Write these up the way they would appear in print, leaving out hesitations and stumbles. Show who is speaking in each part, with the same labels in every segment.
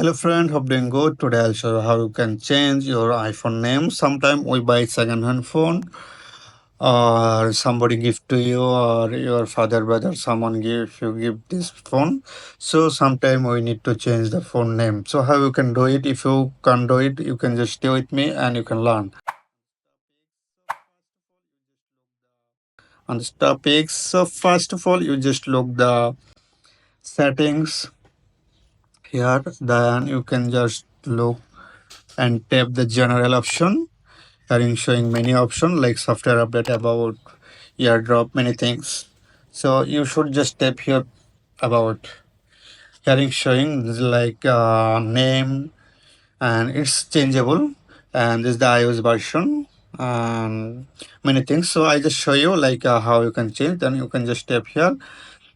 Speaker 1: Hello friend, hope doing good. Today I'll show you how you can change your iPhone name. Sometime we buy second-hand phone or somebody give to you or your father, brother, someone give this phone. So sometime we need to change the phone name. So how you can do it? If you can't do it, you can just stay with me and you can learn. On this topic, so first of all, you just look the settings here. Then you can just look and tap the general option. Having showing many options like software update about airdrop many things, so you should just tap here about hearing showing this like name, and it's changeable, and this is the iOS version and many things. So I just show you like how you can change. Then you can just tap here.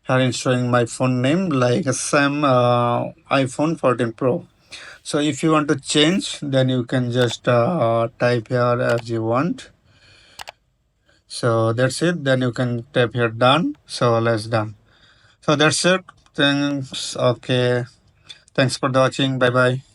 Speaker 1: Here is showing my phone name like a Sam iPhone 14 Pro. So if you want to change, then you can just type here as you want. So that's it. Then you can tap here done. So let's done. So that's it. Thanks. Okay. Thanks for watching. Bye bye.